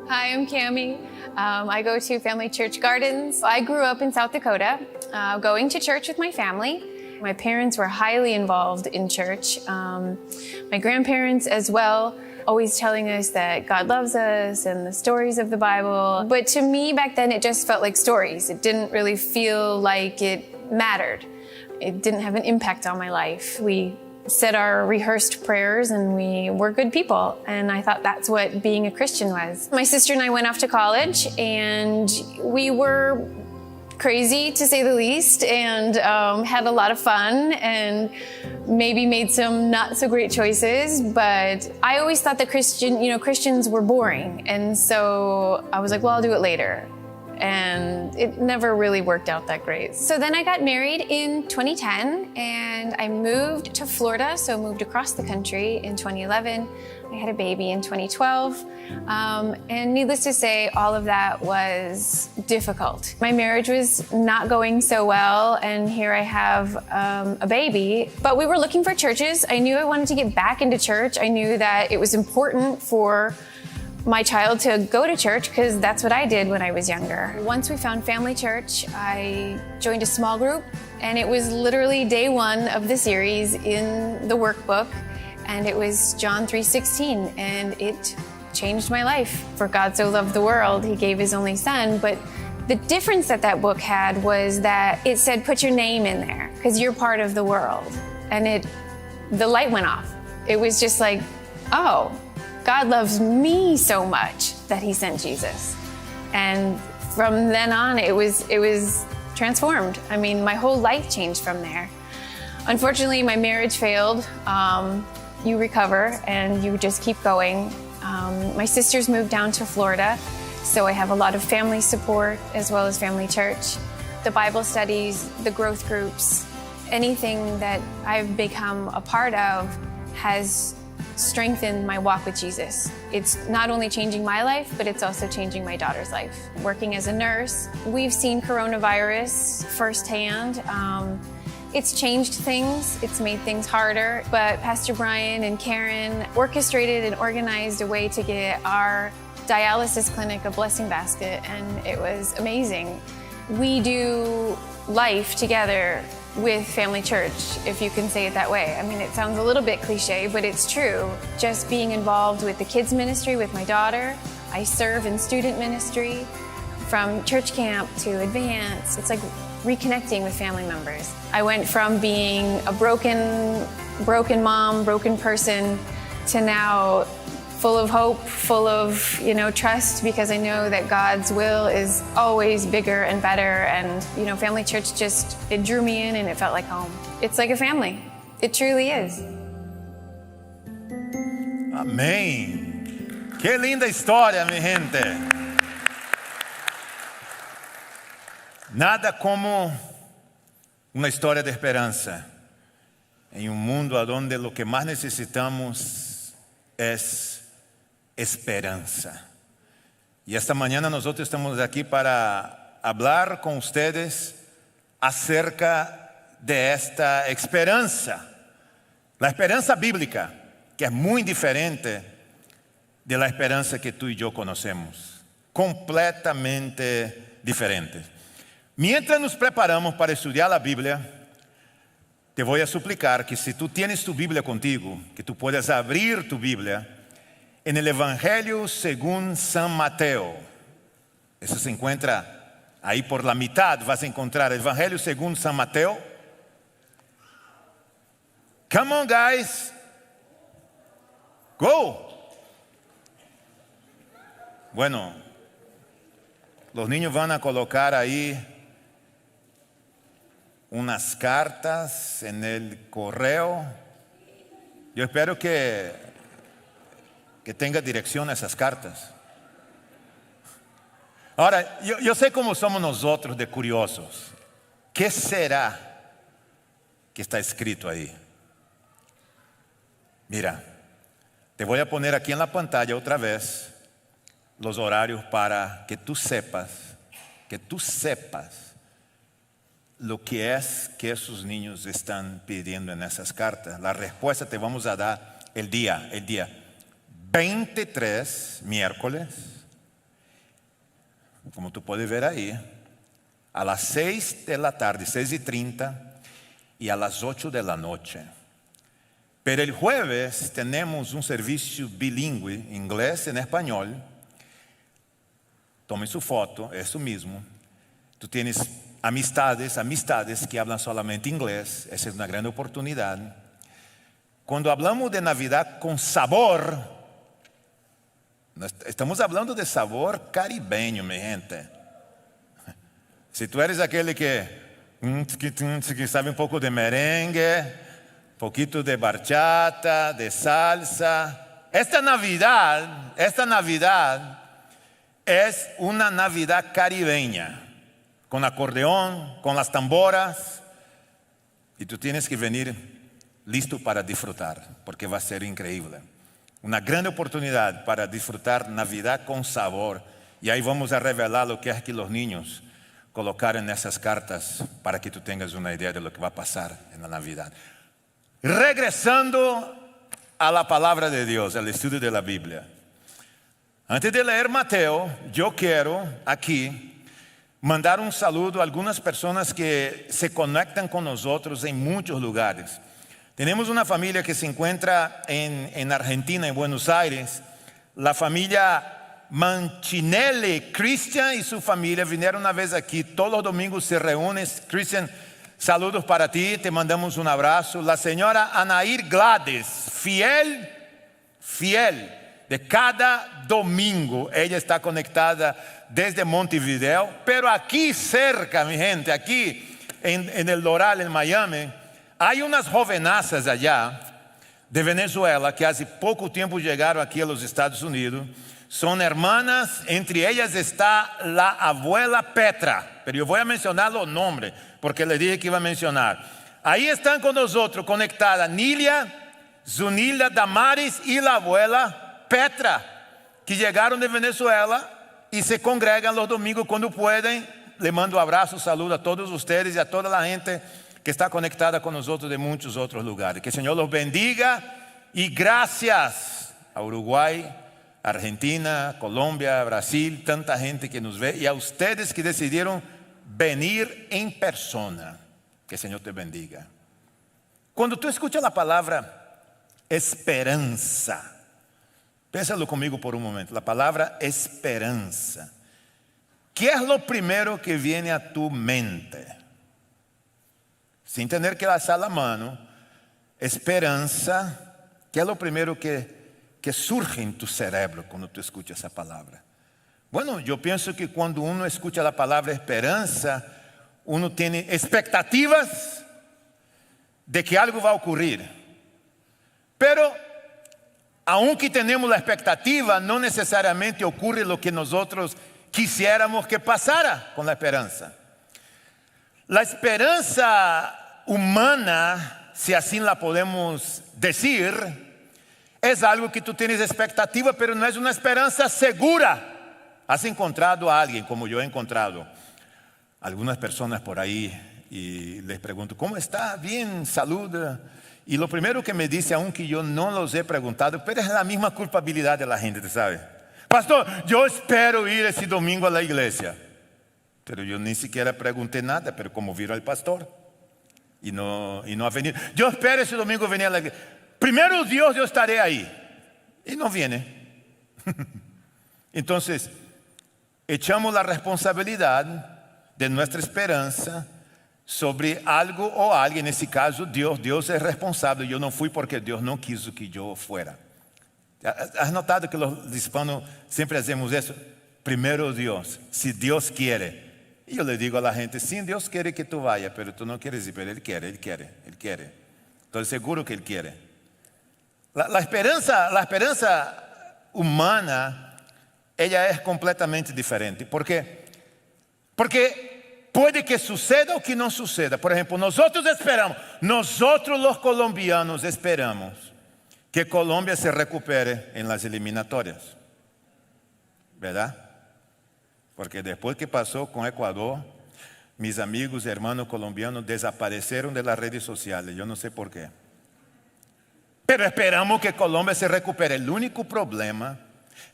Hi, I'm Cami. I go to Family Church Gardens. I grew up in South Dakota, going to church with my family. My parents were highly involved in church. My grandparents as well, always telling us that God loves us and the stories of the Bible. But to me back then, it just felt like stories. It didn't really feel like it mattered. It didn't have an impact on my life. We said our rehearsed prayers and we were good people. And I thought that's what being a Christian was. My sister and I went off to college and we were crazy to say the least, and had a lot of fun and maybe made some not so great choices. But I always thought that Christians were boring. And so I was like, well, I'll do it later. And it never really worked out that great. So then I got married in 2010 and I moved to Florida, so moved across the country in 2011. I had a baby in 2012. And needless to say, all of that was difficult. My marriage was not going so well, and here I have a baby. But we were looking for churches. I knew I wanted to get back into church. I knew that it was important for my child to go to church because that's what I did when I was younger. Once we found Family Church, I joined a small group, and it was literally day one of the series in the workbook, and it was John 3:16, and it changed my life. For God so loved the world, he gave his only son. But the difference that book had was that it said, put your name in there because you're part of the world. And the light went off. It was just like, oh, God loves me so much that he sent Jesus. And from then on, it was transformed. I mean, my whole life changed from there. Unfortunately, my marriage failed. You recover and you just keep going. My sisters moved down to Florida, so I have a lot of family support as well as Family Church. The Bible studies, the growth groups, anything that I've become a part of has strengthened my walk with Jesus. It's not only changing my life, but it's also changing my daughter's life. Working as a nurse, we've seen coronavirus firsthand. It's changed things, it's made things harder, but Pastor Brian and Karen orchestrated and organized a way to get our dialysis clinic a blessing basket, and it was amazing. We do life together with Family Church, if you can say it that way. I mean, it sounds a little bit cliche, but it's true. Just being involved with the kids ministry with my daughter. I serve in student ministry from church camp to advanced. It's like reconnecting with family members. I went from being a broken mom, broken person, to now full of hope, full of, trust, because I know that God's will is always bigger and better. And, Family Church it drew me in and it felt like home. It's like a family. It truly is. Amém. Que linda história, minha gente. Nada como uma história de esperança em mundo onde lo que mais necessitamos es esperanza. Y esta mañana nosotros estamos aquí para hablar con ustedes acerca de esta esperanza, la esperanza bíblica, que es muy diferente de la esperanza que tú y yo conocemos, completamente diferente. Mientras nos preparamos para estudiar la Biblia, te voy a suplicar que si tú tienes tu Biblia contigo, que tú puedas abrir tu Biblia en el Evangelio según San Mateo. Eso se encuentra ahí por la mitad, vas a encontrar el Evangelio según San Mateo. Come on, guys. Go. Bueno, los niños van a colocar ahí unas cartas en el correo. Yo espero que tenga dirección a esas cartas. Ahora, yo sé cómo somos nosotros de curiosos. ¿Qué será que está escrito ahí? Mira, te voy a poner aquí en la pantalla otra vez los horarios para que tú sepas lo que es que esos niños están pidiendo en esas cartas. La respuesta te vamos a dar el día 23, miércoles, como tú puedes ver ahí, a las 6 de la tarde, 6:30, y a las 8 de la noche. Pero el jueves tenemos un servicio bilingüe, inglés en español. Tome su foto, eso mismo. Tú tienes amistades que hablan solamente inglés. Esa es una gran oportunidad. Cuando hablamos de Navidad con sabor, estamos hablando de sabor caribeño, mi gente. Si tú eres aquel que sabe un poco de merengue, un poquito de bachata, de salsa, esta Navidad es una Navidad caribeña, con acordeón, con las tamboras, y tú tienes que venir listo para disfrutar, porque va a ser increíble. Una gran oportunidad para disfrutar Navidad con sabor, y ahí vamos a revelar lo que es que los niños colocaron en esas cartas para que tú tengas una idea de lo que va a pasar en la Navidad. Regresando a la palabra de Dios, al estudio de la Biblia. Antes de leer Mateo, yo quiero aquí mandar un saludo a algunas personas que se conectan con nosotros en muchos lugares. Tenemos una familia que se encuentra en Argentina, en Buenos Aires. La familia Manchinelli, Christian y su familia vinieron una vez aquí. Todos los domingos se reúnen. Christian, saludos para ti, te mandamos un abrazo. La señora Anair Glades, fiel, de cada domingo. Ella está conectada desde Montevideo, pero aquí cerca, mi gente, aquí en el Doral, en Miami, hay unas jovenazas allá de Venezuela que hace poco tiempo llegaron aquí a los Estados Unidos. Son hermanas, entre ellas está la abuela Petra, pero yo voy a mencionar los nombres porque le dije que iba a mencionar. Ahí están con nosotros conectadas Nilia, Zunilda Damaris y la abuela Petra, que llegaron de Venezuela y se congregan los domingos cuando pueden. Le mando abrazo, saludo a todos ustedes y a toda la gente que está conectada con nosotros de muchos otros lugares. Que el Señor los bendiga y gracias a Uruguay, Argentina, Colombia, Brasil, tanta gente que nos ve, y a ustedes que decidieron venir en persona. Que el Señor te bendiga. Cuando tú escuchas la palabra esperanza, piénsalo conmigo por un momento. La palabra esperanza. ¿Qué es lo primero que viene a tu mente? Sin tener que alzar la mano, esperanza, ¿qué es lo primero que surge en tu cerebro cuando tú escuchas esa palabra? Bueno, yo pienso que cuando uno escucha la palabra esperanza, uno tiene expectativas de que algo va a ocurrir. Pero, aunque tenemos la expectativa, no necesariamente ocurre lo que nosotros quisiéramos que pasara con la esperanza. La esperanza humana, si así la podemos decir, es algo que tú tienes expectativa, pero no es una esperanza segura. ¿Has encontrado a alguien como yo he encontrado algunas personas por ahí y les pregunto, ¿cómo está? Bien, salud. Y lo primero que me dice, aunque yo no los he preguntado, pero es la misma culpabilidad de la gente, ¿te sabe? Pastor, yo espero ir ese domingo a la iglesia. Pero yo ni siquiera pregunté nada, pero como vino el pastor y no ha venido. Yo espero ese domingo venir a la iglesia. Primero Dios, yo estaré ahí. Y no viene. Entonces, echamos la responsabilidad de nuestra esperanza sobre algo o alguien. En ese caso, Dios. Dios es responsable. Yo no fui porque Dios no quiso que yo fuera. ¿Has notado que los hispanos siempre hacemos eso? Primero Dios, si Dios quiere. Y yo le digo a la gente, sí, Dios quiere que tú vayas, pero tú no quieres ir, pero Él quiere. Estoy seguro que Él quiere. La esperanza humana, ella es completamente diferente. ¿Por qué? Porque puede que suceda o que no suceda. Por ejemplo, nosotros los colombianos esperamos que Colombia se recupere en las eliminatorias. ¿Verdad? Porque después que pasó con Ecuador, mis amigos y hermanos colombianos desaparecieron de las redes sociales. Yo no sé por qué. Pero esperamos que Colombia se recupere. El único problema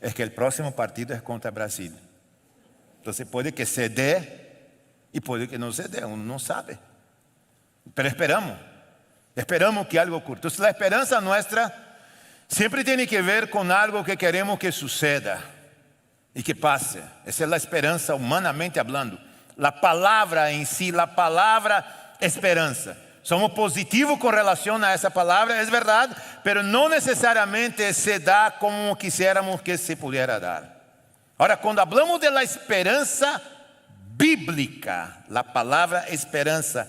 es que el próximo partido es contra Brasil. Entonces puede que se dé y puede que no se dé, uno no sabe. Pero esperamos que algo ocurra. Entonces la esperanza nuestra siempre tiene que ver con algo que queremos que suceda y que pase. Esa es la esperanza humanamente hablando. La palabra en sí, la palabra esperanza. Somos positivos con relación a esa palabra, es verdad, pero no necesariamente se da como quisiéramos que se pudiera dar. Ahora, cuando hablamos de la esperanza bíblica, la palabra esperanza,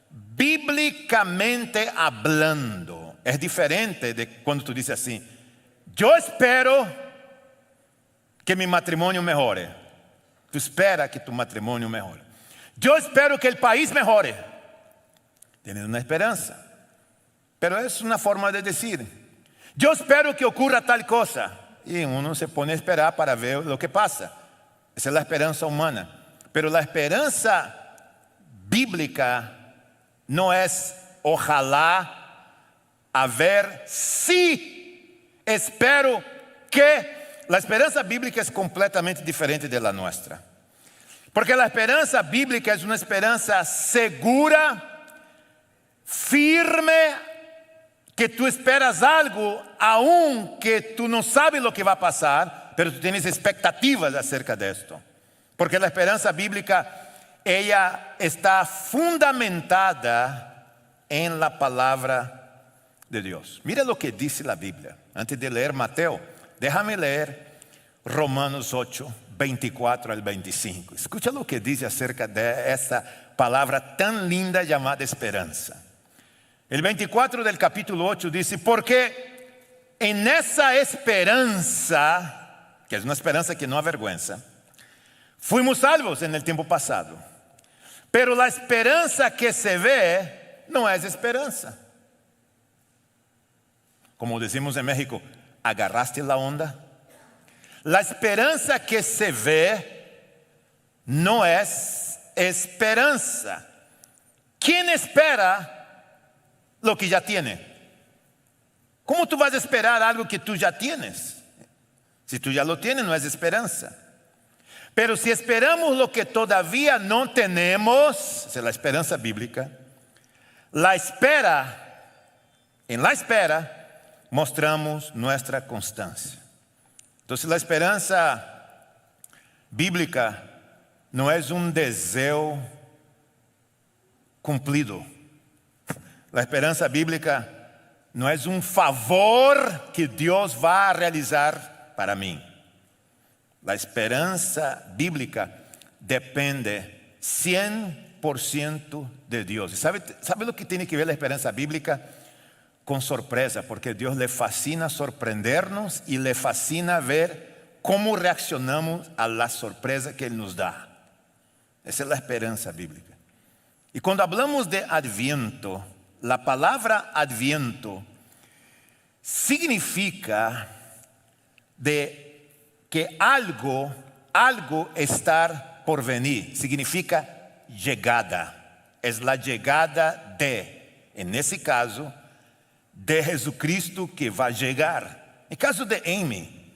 bíblicamente hablando, es diferente de cuando tú dices así, yo espero que mi matrimonio mejore. Tú esperas que tu matrimonio mejore. Yo espero que el país mejore. Tienes una esperanza, pero es una forma de decir, yo espero que ocurra tal cosa. Y uno se pone a esperar para ver lo que pasa. Esa es la esperanza humana. Pero la esperanza bíblica no es ojalá, a ver si, espero que. La esperanza bíblica es completamente diferente de la nuestra. Porque la esperanza bíblica es una esperanza segura, firme, que tú esperas algo, aun que tú no sabes lo que va a pasar, pero tú tienes expectativas acerca de esto. Porque la esperanza bíblica, ella está fundamentada en la palabra de Dios. Mira lo que dice la Biblia. Antes de leer Mateo, déjame leer Romanos 8, 24 al 25. Escucha lo que dice acerca de esa palabra tan linda llamada esperanza. El 24 del capítulo 8 dice, porque en esa esperanza, que es una esperanza que no avergüenza, fuimos salvos en el tiempo pasado. Pero la esperanza que se ve no es esperanza. Como decimos en México, ¿agarraste la onda? La esperanza que se ve no es esperanza. ¿Quién espera lo que ya tiene? ¿Cómo tú vas a esperar algo que tú ya tienes? Si tú ya lo tienes, no es esperanza. Pero si esperamos lo que todavía no tenemos, esa es la esperanza bíblica, en la espera, mostramos nuestra constancia. Entonces la esperanza bíblica no es un deseo cumplido. La esperanza bíblica no es un favor que Dios va a realizar para mí. La esperanza bíblica depende 100% de Dios. ¿Y sabe lo que tiene que ver la esperanza bíblica? Con sorpresa, porque a Dios le fascina sorprendernos y le fascina ver cómo reaccionamos a la sorpresa que Él nos da. Esa es la esperanza bíblica. Y cuando hablamos de Adviento, la palabra Adviento significa de que algo estar por venir. Significa llegada. Es la llegada en ese caso, de Jesucristo que va a llegar. En caso de Amy,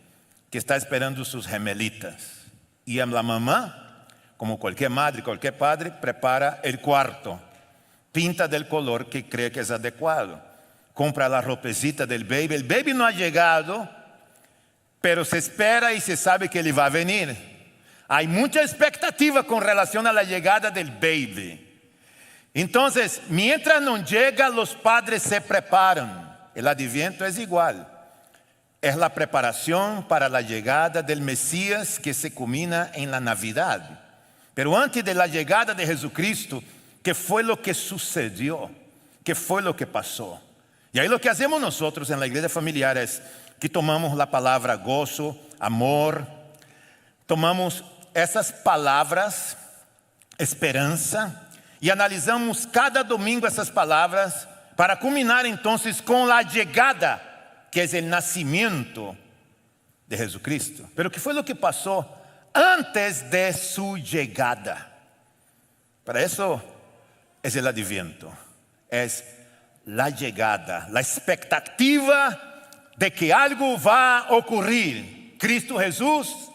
que está esperando sus gemelitas. Y la mamá, como cualquier madre, cualquier padre, prepara el cuarto. Pinta del color que cree que es adecuado. Compra la ropecita del baby. El baby no ha llegado, pero se espera y se sabe que él va a venir. Hay mucha expectativa con relación a la llegada del baby. Entonces, mientras no llega, los padres se preparan. El Adviento es igual. Es la preparación para la llegada del Mesías que se culmina en la Navidad. Pero antes de la llegada de Jesucristo, ¿qué fue lo que sucedió? ¿Qué fue lo que pasó? Y ahí lo que hacemos nosotros en la iglesia familiar es que tomamos la palabra gozo, amor, tomamos esas palabras, esperanza, y analizamos cada domingo essas palavras para culminar entonces con la llegada, que es el nacimiento de Jesucristo. Pero ¿qué fue lo que pasó antes de su llegada? Para eso es el Adviento. Es la llegada, la expectativa de que algo va a ocurrir. Cristo Jesús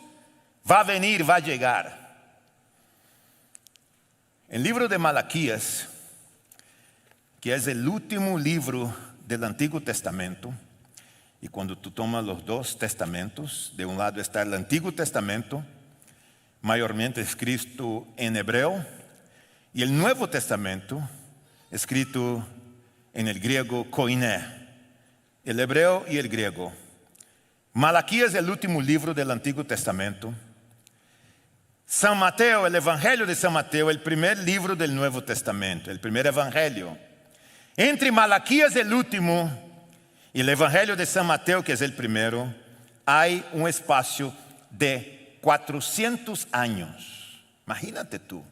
va a venir, va a llegar. El libro de Malaquías, que es el último libro del Antiguo Testamento, y cuando tú tomas los dos testamentos, de un lado está el Antiguo Testamento, mayormente escrito en hebreo, y el Nuevo Testamento, escrito en el griego koiné, el hebreo y el griego. Malaquías es el último libro del Antiguo Testamento. San Mateo, el Evangelio de San Mateo, el primer libro del Nuevo Testamento, el primer Evangelio. Entre Malaquías, el último, y el Evangelio de San Mateo, que es el primero, hay un espacio de 400 años. Imagínate tú.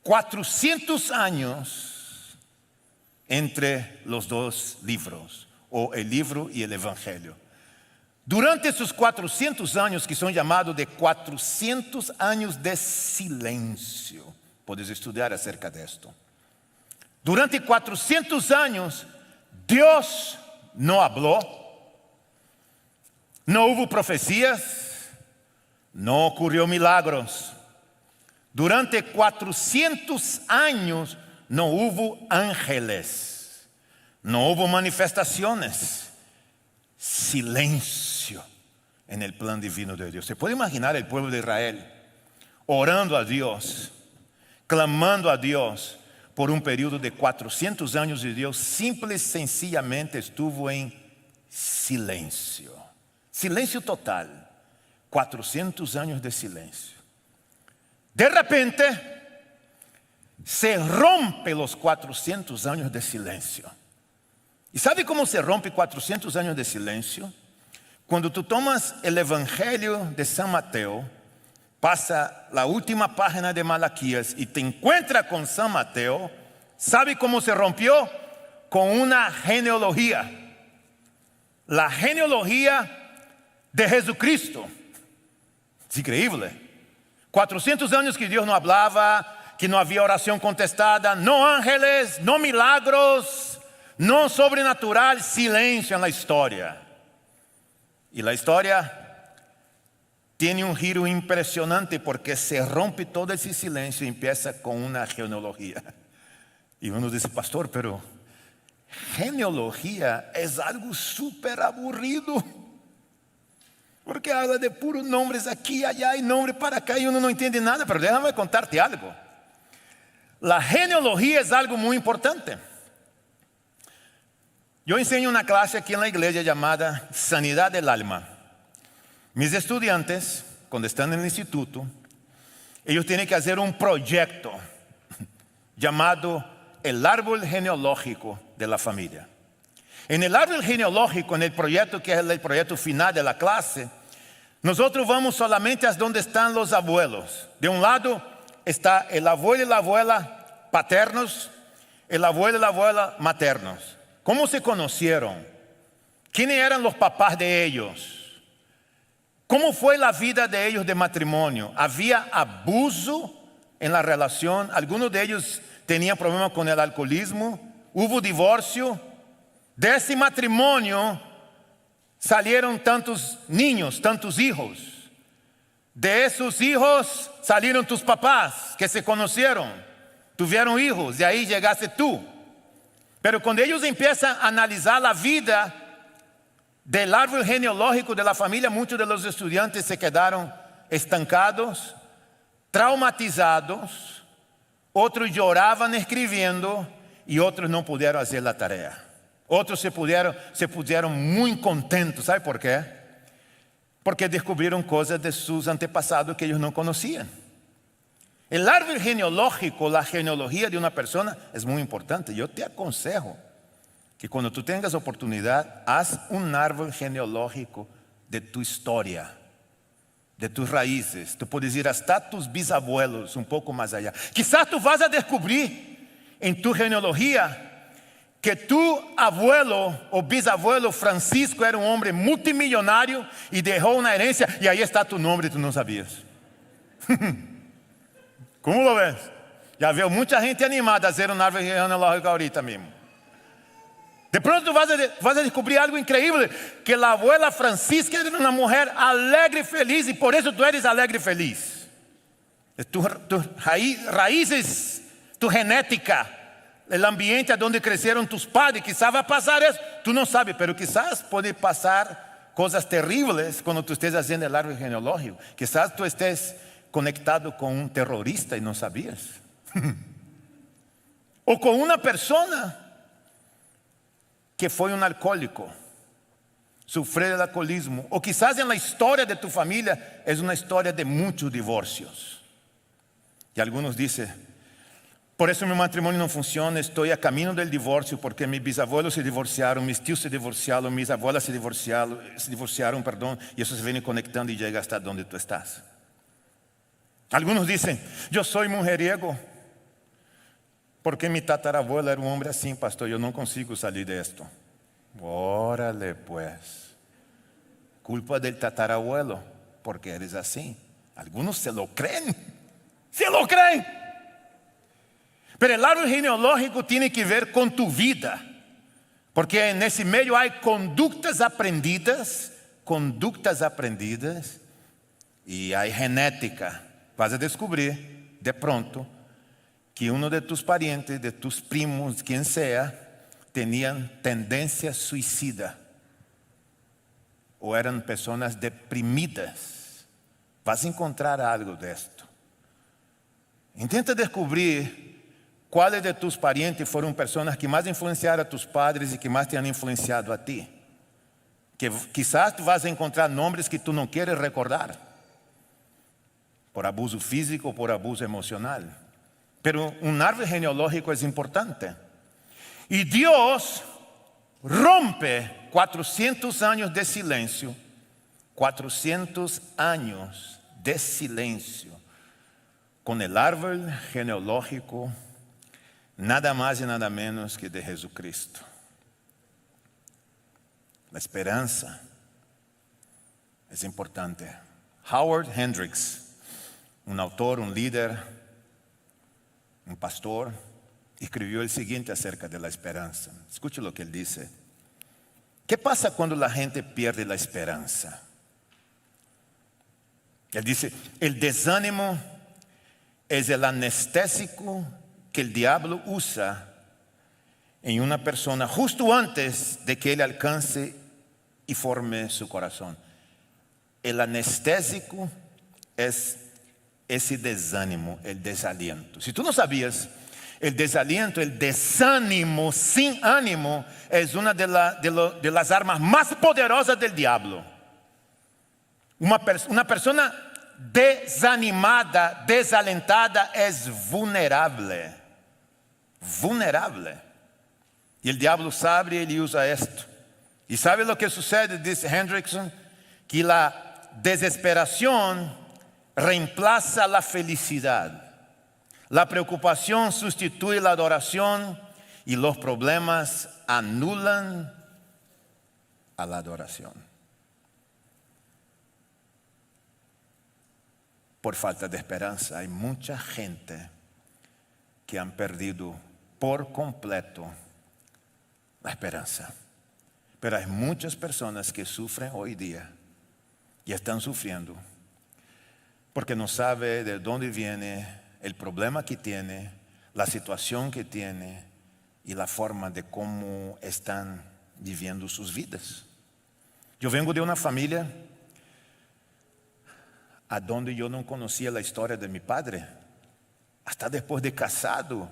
400 años entre los dos libros, o el libro y el Evangelio. Durante esos 400 años, que son llamados de 400 años de silencio, puedes estudiar acerca de esto. Durante 400 años, Dios no habló, no hubo profecías, no ocurrió milagros. Durante 400 años no hubo ángeles, no hubo manifestaciones, silencio en el plan divino de Dios. ¿Se puede imaginar el pueblo de Israel orando a Dios, clamando a Dios por un periodo de 400 años y Dios simple y sencillamente estuvo en silencio? Silencio total, 400 años de silencio. De repente, se rompe los 400 años de silencio. ¿Y sabe cómo se rompe 400 años de silencio? Cuando tú tomas el Evangelio de San Mateo, pasa la última página de Malaquías y te encuentras con San Mateo, ¿sabe cómo se rompió? Con una genealogía. La genealogía de Jesucristo. Es increíble. 400 años que Dios no hablaba, que no había oración contestada, no ángeles, no milagros, no sobrenatural, silencio en la historia. Y la historia tiene un giro impresionante porque se rompe todo ese silencio y empieza con una genealogía. Y uno dice, pastor, pero genealogía es algo súper aburrido. Porque habla de puros nombres aquí, allá y nombre para acá y uno no entiende nada. Pero déjame contarte algo. La genealogía es algo muy importante. Yo enseño una clase aquí en la iglesia llamada Sanidad del Alma. Mis estudiantes, cuando están en el instituto, ellos tienen que hacer un proyecto llamado el árbol genealógico de la familia. En el árbol genealógico, en el proyecto que es el proyecto final de la clase, nosotros vamos solamente a donde están los abuelos. De un lado está el abuelo y la abuela paternos, el abuelo y la abuela maternos. ¿Cómo se conocieron? ¿Quiénes eran los papás de ellos? ¿Cómo fue la vida de ellos de matrimonio? ¿Había abuso en la relación? Algunos de ellos tenían problemas con el alcoholismo. ¿Hubo divorcio? De ese matrimonio salieron tantos niños, tantos hijos. De esos hijos salieron tus papás que se conocieron, tuvieron hijos, de ahí llegaste tú. Pero cuando ellos empiezan a analizar la vida del árbol genealógico de la familia, muchos de los estudiantes se quedaron estancados, traumatizados, otros lloraban escribiendo y otros no pudieron hacer la tarea. Otros se pusieron muy contentos. ¿Sabe por qué? Porque descubrieron cosas de sus antepasados que ellos no conocían. El árbol genealógico, la genealogía de una persona es muy importante. Yo te aconsejo que cuando tú tengas oportunidad, haz un árbol genealógico de tu historia, de tus raíces. Tú puedes ir hasta tus bisabuelos, un poco más allá. Quizás tú vas a descubrir en tu genealogía que tu abuelo o bisabuelo Francisco era un hombre multimillonario y dejó una herencia y ahí está tu nombre y tú no sabías. ¿Cómo lo ves? Ya veo mucha gente animada a hacer un árbol genealógico ahorita mismo. De pronto vas a descubrir algo increíble, que la abuela Francisca era una mujer alegre y feliz y por eso tú eres alegre y feliz. Tus raíces, tu genética, el ambiente donde crecieron tus padres. Quizás va a pasar eso, tú no sabes, pero quizás puede pasar cosas terribles cuando tú estés haciendo el árbol genealógico. Quizás tú estés conectado con un terrorista y no sabías. O con una persona que fue un alcohólico, sufrió el alcoholismo. O quizás en la historia de tu familia es una historia de muchos divorcios. Y algunos dicen, por eso mi matrimonio no funciona, estoy a camino del divorcio porque mis bisabuelos se divorciaron, mis tíos se divorciaron, mis abuelas se divorciaron, y eso se viene conectando y llega hasta donde tú estás. Algunos dicen, yo soy mujeriego porque mi tatarabuela era un hombre así, pastor, yo no consigo salir de esto. Órale pues, culpa del tatarabuelo porque eres así. Algunos se lo creen. Pero el árbol genealógico tiene que ver con tu vida, porque en ese medio hay conductas aprendidas y hay genética. Vas a descubrir de pronto que uno de tus parientes, de tus primos, quien sea, tenían tendencia suicida o eran personas deprimidas. Vas a encontrar algo de esto. Intenta descubrir cuáles de tus parientes fueron personas que más influenciaron a tus padres y que más te han influenciado a ti. Que quizás tú vas a encontrar nombres que tú no quieres recordar, por abuso físico o por abuso emocional. Pero un árbol genealógico es importante. Y Dios rompe 400 años de silencio, 400 años de silencio, con el árbol genealógico, nada más y nada menos que de Jesucristo. La esperanza es importante. Howard Hendricks, un autor, un líder, un pastor, escribió el siguiente acerca de la esperanza. Escuche lo que él dice. ¿Qué pasa cuando la gente pierde la esperanza? Él dice, el desánimo es el anestésico que el diablo usa en una persona justo antes de que él alcance y forme su corazón. El anestésico es ese desánimo, el desaliento. Si tú no sabías, el desaliento, el desánimo sin ánimo es una de las armas más poderosas del diablo. Una persona desanimada, desalentada es vulnerable. Y el diablo sabe y él usa esto. ¿Y sabe lo que sucede? Dice Hendrickson, que la desesperación reemplaza la felicidad. La preocupación sustituye la adoración y los problemas anulan a la adoración. Por falta de esperanza, hay mucha gente que han perdido por completo la esperanza. Pero hay muchas personas que sufren hoy día y están sufriendo porque no saben de dónde viene el problema que tiene, la situación que tiene y la forma de cómo están viviendo sus vidas. Yo vengo de una familia a donde yo no conocía la historia de mi padre, hasta después de casado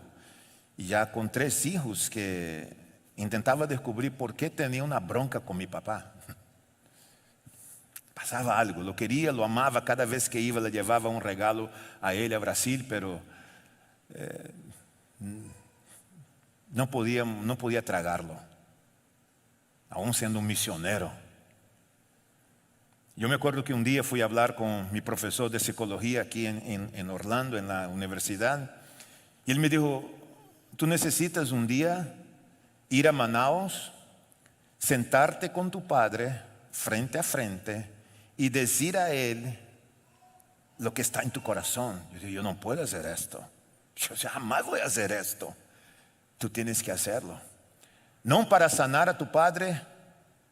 y ya con 3 hijos, que intentaba descubrir por qué tenía una bronca con mi papá. Pasaba algo, lo quería, lo amaba, cada vez que iba le llevaba un regalo a él a Brasil, pero no podía tragarlo, aún siendo un misionero. Yo me acuerdo que un día fui a hablar con mi profesor de psicología aquí en Orlando, en la universidad, y él me dijo, tú necesitas un día ir a Manaus, sentarte con tu padre frente a frente y decir a él lo que está en tu corazón. Yo digo, yo no puedo hacer esto. Yo jamás voy a hacer esto. Tú tienes que hacerlo. No para sanar a tu padre,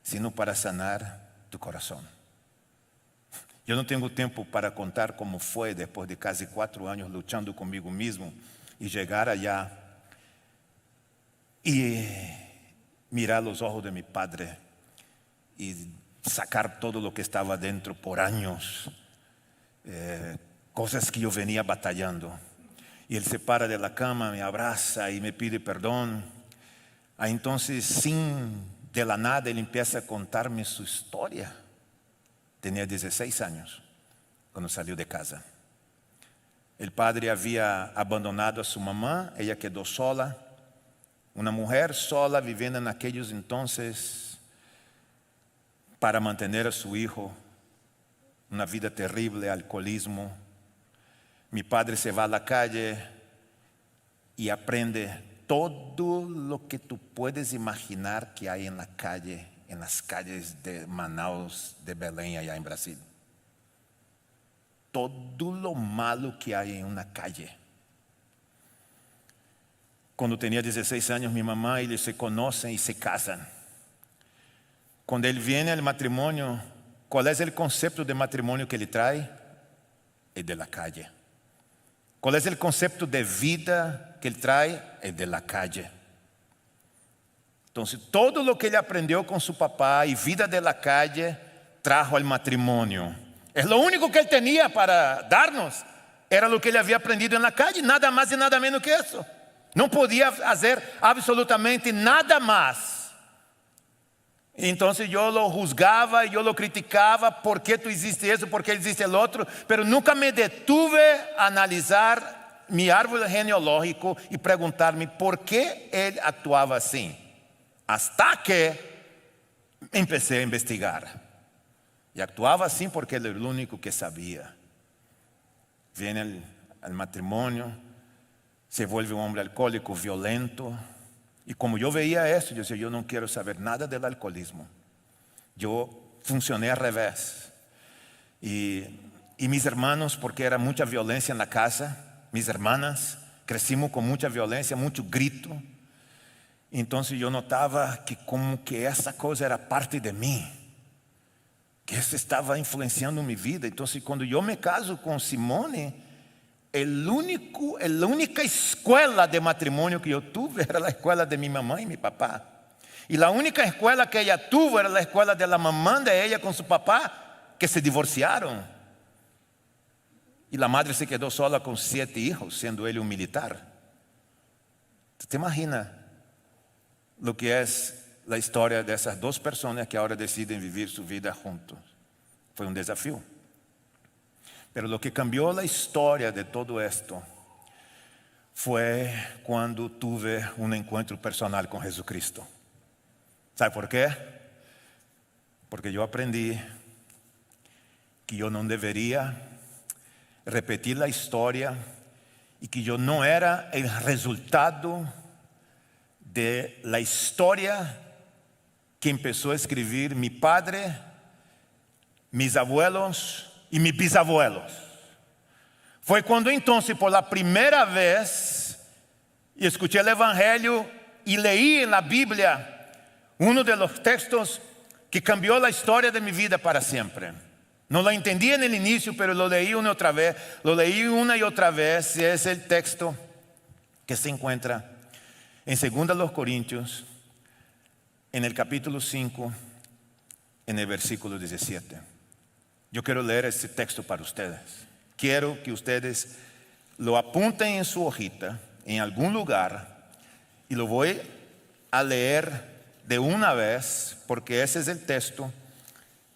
sino para sanar tu corazón. Yo no tengo tiempo para contar cómo fue después de casi 4 años luchando conmigo mismo y llegar allá y mirar los ojos de mi padre y sacar todo lo que estaba dentro por años, cosas que yo venía batallando. Y él se para de la cama, me abraza y me pide perdón. Entonces, sin de la nada, él empieza a contarme su historia. Tenía 16 años cuando salió de casa. El padre había abandonado a su mamá, ella quedó sola. Una mujer sola viviendo en aquellos entonces para mantener a su hijo. Una vida terrible, alcoholismo. Mi padre se va a la calle y aprende todo lo que tú puedes imaginar que hay en la calle, en las calles de Manaus, de Belém, allá en Brasil. Todo lo malo que hay en una calle. Cuando tenía 16 años, mi mamá y él se conocen y se casan. Cuando él viene al matrimonio, ¿cuál es el concepto de matrimonio que él trae? El de la calle. ¿Cuál es el concepto de vida que él trae? El de la calle. Entonces, todo lo que él aprendió con su papá y vida de la calle, trajo al matrimonio. Es lo único que él tenía para darnos. Era lo que él había aprendido en la calle, nada más y nada menos que eso. No podía hacer absolutamente nada más. Entonces yo lo juzgaba, yo lo criticaba, ¿por qué tú hiciste eso? ¿Por qué hiciste el otro? Pero nunca me detuve a analizar mi árbol genealógico y preguntarme por qué él actuaba así. Hasta que empecé a investigar. Y actuaba así porque él era el único que sabía. Viene al matrimonio, se vuelve un hombre alcohólico, violento. Y como yo veía eso, yo decía, yo no quiero saber nada del alcoholismo. Yo funcioné al revés. Y mis hermanos, porque era mucha violencia en la casa, mis hermanas, crecimos con mucha violencia, mucho grito. Entonces yo notaba que como que esa cosa era parte de mí, que eso estaba influenciando mi vida. Entonces cuando yo me caso con Simone, la única escuela de matrimonio que yo tuve era la escuela de mi mamá y mi papá. Y la única escuela que ella tuvo era la escuela de la mamá de ella con su papá, que se divorciaron. Y la madre se quedó sola con 7 hijos, siendo él un militar. ¿Te imaginas lo que es la historia de esas 2 personas que ahora deciden vivir su vida juntos? Fue un desafío. Pero lo que cambió la historia de todo esto fue cuando tuve un encuentro personal con Jesucristo. ¿Sabe por qué? Porque yo aprendí que yo no debería repetir la historia y que yo no era el resultado de la historia que empezó a escribir mi padre, mis abuelos y mis bisabuelos. Fue cuando entonces por la primera vez escuché el Evangelio y leí en la Biblia uno de los textos que cambió la historia de mi vida para siempre. No lo entendí en el inicio, pero lo leí una y otra vez. Lo leí una y otra vez y es el texto que se encuentra en 2 Corintios, en el capítulo 5, en el versículo 17. Yo quiero leer este texto para ustedes. Quiero que ustedes lo apunten en su hojita, en algún lugar, y lo voy a leer de una vez, porque ese es el texto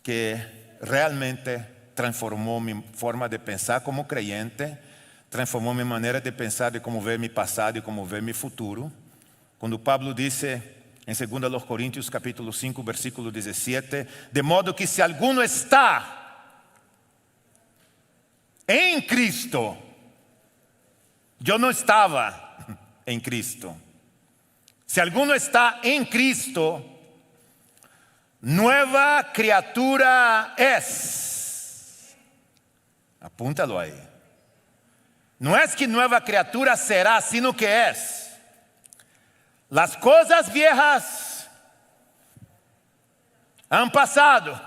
que realmente transformó mi forma de pensar como creyente, transformó mi manera de pensar de cómo ver mi pasado y cómo ver mi futuro. Cuando Pablo dice en 2 Corintios capítulo 5, versículo 17, de modo que si alguno está en Cristo, yo no estaba en Cristo. Si alguno está en Cristo, nueva criatura es. Apúntalo ahí. No es que nueva criatura será, sino que es. Las cosas viejas han pasado.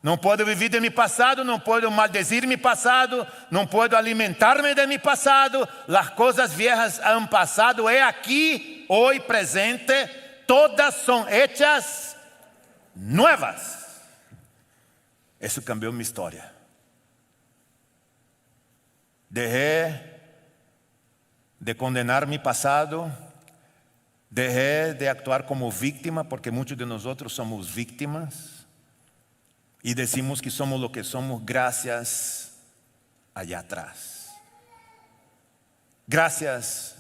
Não posso viver de meu passado, não posso maldecir meu passado, não posso alimentar-me de meu passado. As coisas viejas han passado, é aqui, hoje, presente, todas são hechas nuevas. Isso cambiou minha história. Dejé de condenar mi passado, dejé de actuar como víctima, porque muitos de nós somos víctimas. Y decimos que somos lo que somos gracias allá atrás. Gracias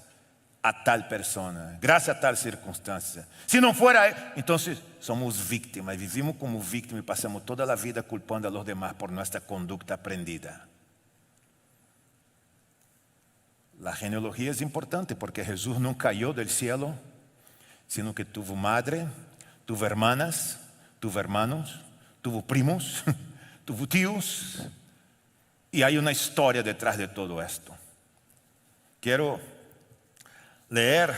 a tal persona, gracias a tal circunstancia. Si no fuera, entonces somos víctimas y vivimos como víctimas y pasamos toda la vida culpando a los demás por nuestra conducta aprendida. La genealogía es importante porque Jesús no cayó del cielo, sino que tuvo madre, tuvo hermanas, tuvo hermanos, tuvo primos, tuvo tíos, y hay una historia detrás de todo esto. Quiero leer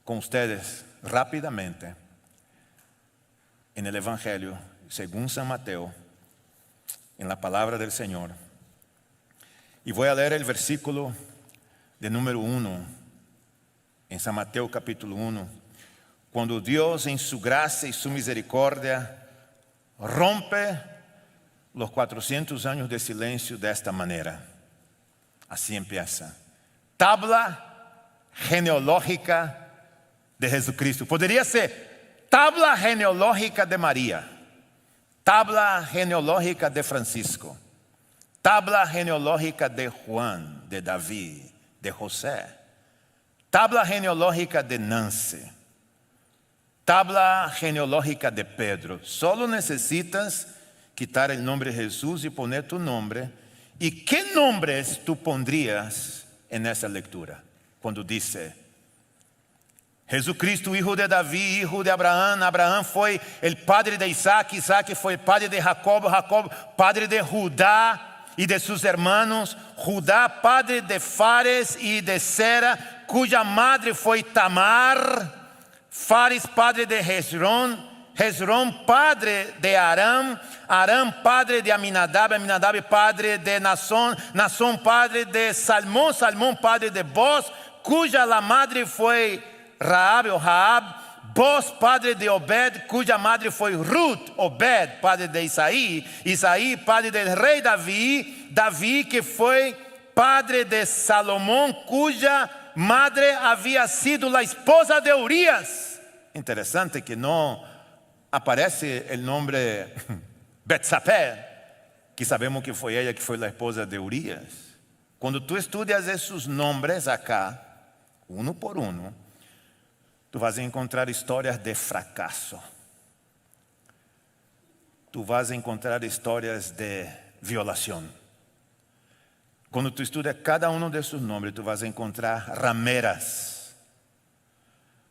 con ustedes rápidamente en el Evangelio, según San Mateo, en la palabra del Señor. Y voy a leer el versículo de número 1, en San Mateo capítulo 1, cuando Dios en su gracia y su misericordia rompe los 400 años de silencio de esta manera. Así empieza. Tabla genealógica de Jesucristo. Podría ser tabla genealógica de María, tabla genealógica de Francisco, tabla genealógica de Juan, de David, de José, tabla genealógica de Nancy, tabla genealógica de Pedro. Solo necesitas quitar el nombre de Jesús y poner tu nombre. ¿Y qué nombres tú pondrías en esa lectura? Cuando dice Jesucristo, hijo de David, hijo de Abraham. Abraham fue el padre de Isaac. Isaac fue el padre de Jacob. Jacob, padre de Judá y de sus hermanos. Judá, padre de Fares y de Sera, cuya madre fue Tamar. Fares, padre de Hezrón, Hezrón, padre de Aram, Aram, padre de Aminadab, Aminadab, padre de Nasón, Nasón, padre de Salmón, Salmón, padre de Boz, cuya la madre fue Raab o Raab, Boz, padre de Obed, cuya madre fue Ruth, Obed, padre de Isaí, Isaí, padre del rey David, David que fue padre de Salomón, cuya madre había sido la esposa de Urias. Interesante que no aparece el nombre Betsabé, que sabemos que fue ella que fue la esposa de Urias. Cuando tú estudias esos nombres acá, uno por uno, tú vas a encontrar historias de fracaso. Tú vas a encontrar historias de violación. Cuando tú estudias cada uno de esos nombres, tú vas a encontrar rameras.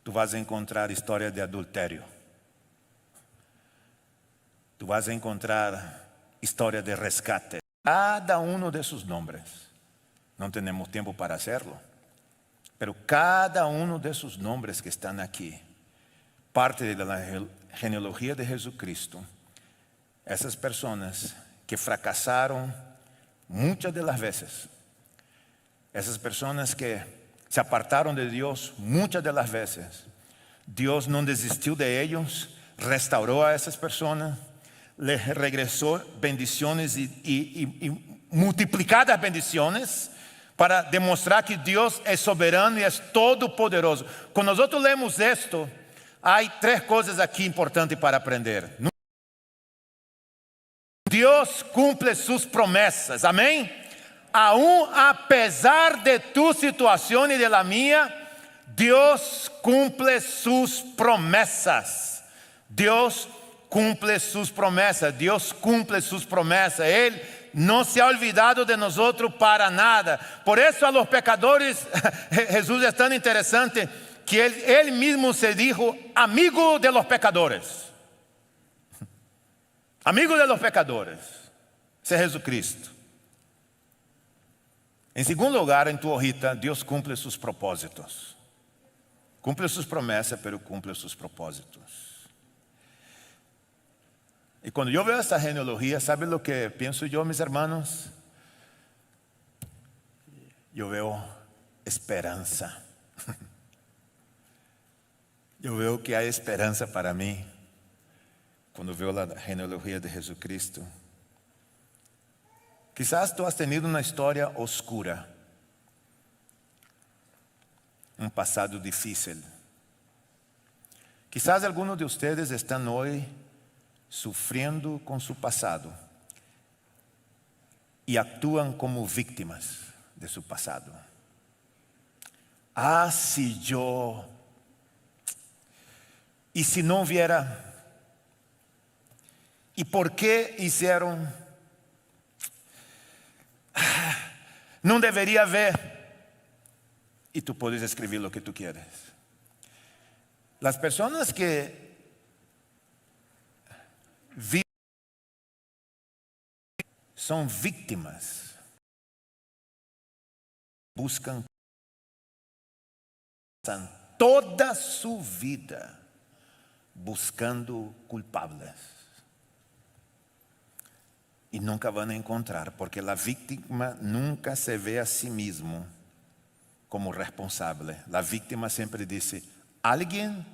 Tú vas a encontrar historias de adulterio. Tú vas a encontrar historias de rescate. Cada uno de esos nombres. No tenemos tiempo para hacerlo. Pero cada uno de esos nombres que están aquí, parte de la genealogía de Jesucristo, esas personas que fracasaron muchas de las veces, esas personas que se apartaron de Dios muchas de las veces, Dios no desistió de ellos, restauró a esas personas, les regresó bendiciones y multiplicadas bendiciones para demostrar que Dios es soberano y es todopoderoso. Cuando nosotros leemos esto, hay tres cosas aquí importantes para aprender. Dios cumple sus promesas, amén. Aún a pesar de tu situación y de la mía, Dios cumple sus promesas. Dios cumple sus promesas. Dios cumple sus promesas. Él no se ha olvidado de nosotros para nada. Por eso a los pecadores, Jesús es tan interesante que él mismo se dijo amigo de los pecadores. Amigo de los pecadores. Ese es Jesucristo. En segundo lugar, en tu hojita, Dios cumple sus propósitos. Cumple sus promesas, pero cumple sus propósitos. Y cuando yo veo esta genealogía, ¿saben lo que pienso yo, mis hermanos? Yo veo esperanza. Yo veo que hay esperanza para mí cuando veo la genealogía de Jesucristo. Quizás tú has tenido una historia oscura, un pasado difícil. Quizás algunos de ustedes están hoy sufriendo con su pasado y actúan como víctimas de su pasado. Ah, si yo, y si no hubiera, y por qué hicieron, no debería haber, y tú puedes escribir lo que tú quieres. Las personas que son víctimas, buscan toda su vida buscando culpables y nunca van a encontrar, porque la víctima nunca se ve a sí mismo como responsable. La víctima siempre dice: alguien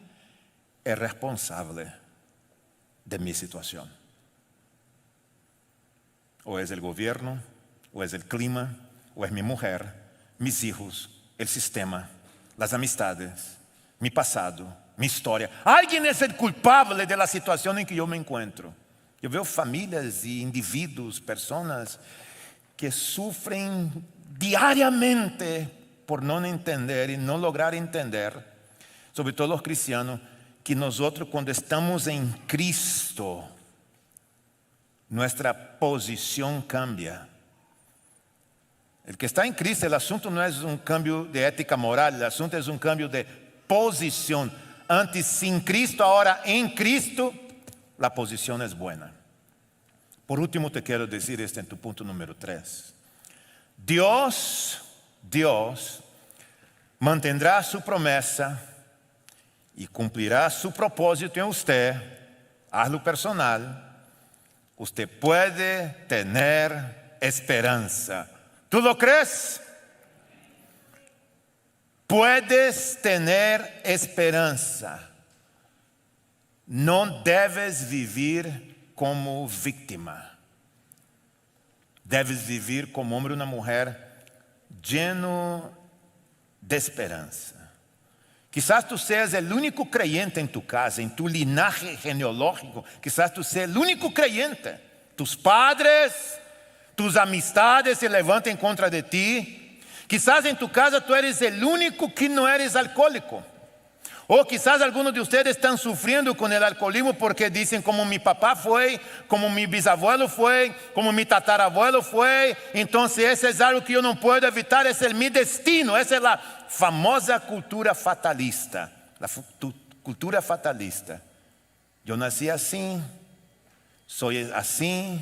es responsable de mi situación. O es el gobierno, o es el clima, o es mi mujer, mis hijos, el sistema, las amistades, mi pasado, mi historia. Alguien es el culpable de la situación en que yo me encuentro. Yo veo familias y individuos, personas que sufren diariamente por no entender y no lograr entender, sobre todo los cristianos, que nosotros cuando estamos en Cristo, nuestra posición cambia. El que está en Cristo, el asunto no es un cambio de ética moral, el asunto es un cambio de posición. Antes sin Cristo, ahora en Cristo, la posición es buena. Por último te quiero decir esto en tu punto número 3. Dios mantendrá su promesa y cumplirá su propósito en usted. Hazlo personal. Usted puede tener esperanza. ¿Tú lo crees? Puedes tener esperanza. No debes vivir como víctima. Debes vivir como hombre o una mujer lleno de esperanza. Quizás tú seas el único creyente en tu casa, en tu linaje genealógico. Quizás tú seas el único creyente. Tus padres, tus amistades se levantan contra de ti. Quizás en tu casa tú eres el único que no eres alcohólico. O quizás algunos de ustedes están sufriendo con el alcoholismo porque dicen: como mi papá fue, como mi bisabuelo fue, como mi tatarabuelo fue, entonces ese es algo que yo no puedo evitar, ese es mi destino. Esa es la famosa cultura fatalista. La cultura fatalista. Yo nací así, soy así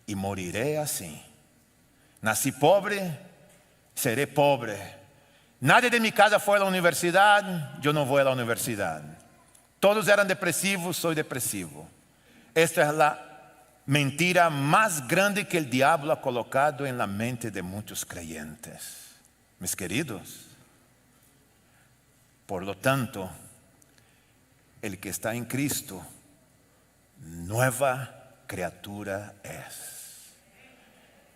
y moriré así. Nací pobre, seré pobre. Nadie de mi casa fue a la universidad, yo no voy a la universidad. Todos eran depresivos, soy depresivo. Esta es la mentira más grande que el diablo ha colocado en la mente de muchos creyentes. Mis queridos, por lo tanto, el que está en Cristo, nueva criatura es.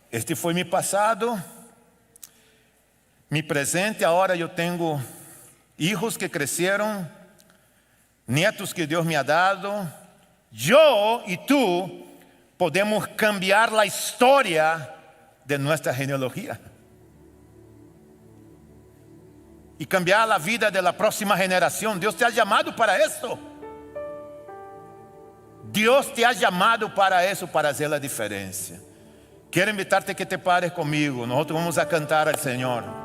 Este fue mi pasado. Mi presente, ahora yo tengo hijos que crecieron, nietos que Dios me ha dado. Yo y tú podemos cambiar la historia de nuestra genealogía y cambiar la vida de la próxima generación. Dios te ha llamado para esto. Dios te ha llamado para eso, para hacer la diferencia. Quiero invitarte a que te pares conmigo. Nosotros vamos a cantar al Señor.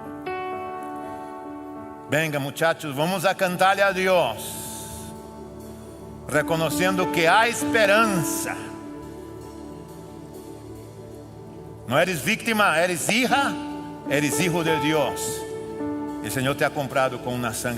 Venga, muchachos, vamos a cantarle a Dios, reconociendo que hay esperanza. No eres víctima, eres hija, eres hijo de Dios. El Señor te ha comprado con una sangre